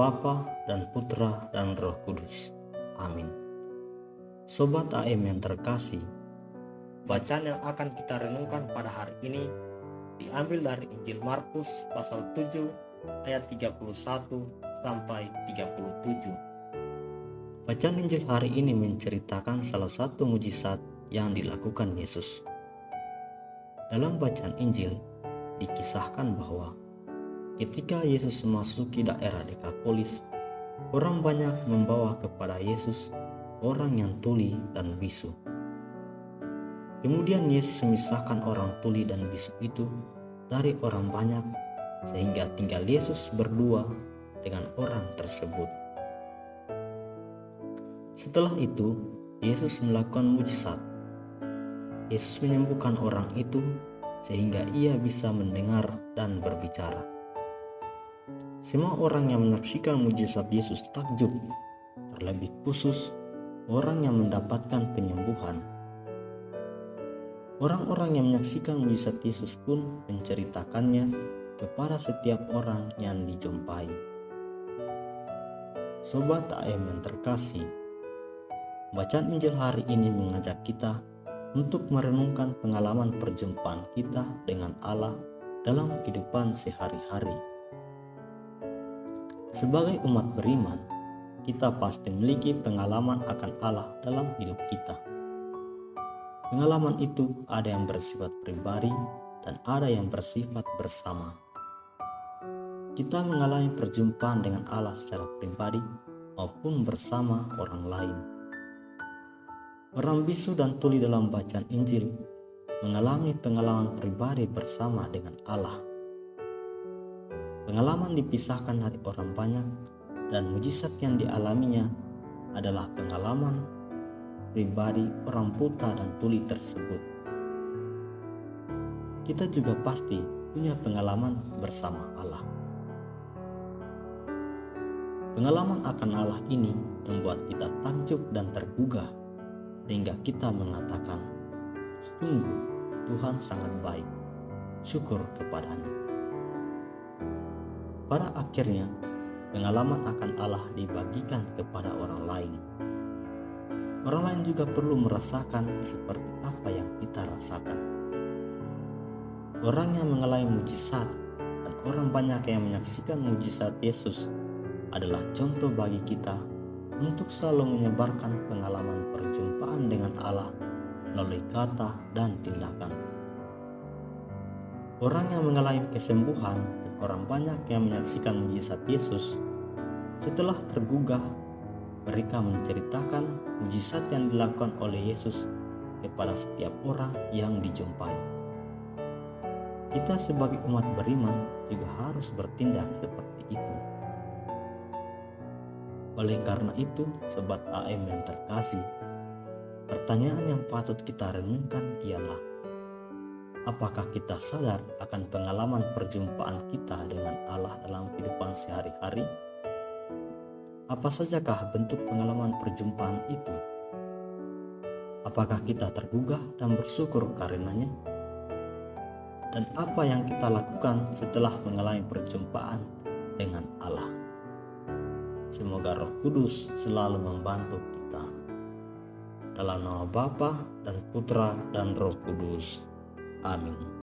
Bapa dan Putra dan Roh Kudus. Amin. Sobat AM yang terkasih, bacaan yang akan kita renungkan pada hari ini diambil dari Injil Markus pasal 7 ayat 31 sampai 37. Bacaan Injil hari ini menceritakan salah satu mujizat yang dilakukan Yesus. Dalam bacaan Injil dikisahkan bahwa ketika Yesus memasuki daerah Dekapolis, orang banyak membawa kepada Yesus orang yang tuli dan bisu. Kemudian Yesus memisahkan orang tuli dan bisu itu dari orang banyak, sehingga tinggal Yesus berdua dengan orang tersebut. Setelah itu, Yesus melakukan mujizat. Yesus menyembuhkan orang itu sehingga ia bisa mendengar dan berbicara. Semua orang yang menyaksikan mujizat Yesus takjub, terlebih khusus orang yang mendapatkan penyembuhan. Orang-orang yang menyaksikan mujizat Yesus pun menceritakannya kepada setiap orang yang dijumpai. Sobat AM yang terkasih, bacaan Injil hari ini mengajak kita untuk merenungkan pengalaman perjumpaan kita dengan Allah dalam kehidupan sehari-hari. Sebagai umat beriman, kita pasti memiliki pengalaman akan Allah dalam hidup kita. Pengalaman itu ada yang bersifat pribadi dan ada yang bersifat bersama. Kita mengalami perjumpaan dengan Allah secara pribadi maupun bersama orang lain. Orang bisu dan tuli dalam bacaan Injil mengalami pengalaman pribadi bersama dengan Allah. Pengalaman dipisahkan dari orang banyak dan mujizat yang dialaminya adalah pengalaman pribadi orang buta dan tuli tersebut. Kita juga pasti punya pengalaman bersama Allah. Pengalaman akan Allah ini membuat kita takjub dan tergugah, sehingga kita mengatakan, sungguh Tuhan sangat baik, syukur kepadanya. Pada akhirnya, pengalaman akan Allah dibagikan kepada orang lain. Orang lain juga perlu merasakan seperti apa yang kita rasakan. Orang yang mengalami mujizat dan orang banyak yang menyaksikan mujizat Yesus adalah contoh bagi kita untuk selalu menyebarkan pengalaman perjumpaan dengan Allah melalui kata dan tindakan. Orang yang mengalami kesembuhan dan orang banyak yang menyaksikan mujizat Yesus, setelah tergugah, mereka menceritakan mujizat yang dilakukan oleh Yesus kepada setiap orang yang dijumpai. Kita sebagai umat beriman juga harus bertindak seperti itu. Oleh karena itu, Sobat AM yang terkasih, pertanyaan yang patut kita renungkan ialah, apakah kita sadar akan pengalaman perjumpaan kita dengan Allah dalam kehidupan sehari-hari? Apa sajakah bentuk pengalaman perjumpaan itu? Apakah kita tergugah dan bersyukur karenanya? Dan apa yang kita lakukan setelah mengalami perjumpaan dengan Allah? Semoga Roh Kudus selalu membantu kita. Dalam nama Bapa dan Putra dan Roh Kudus. Amin.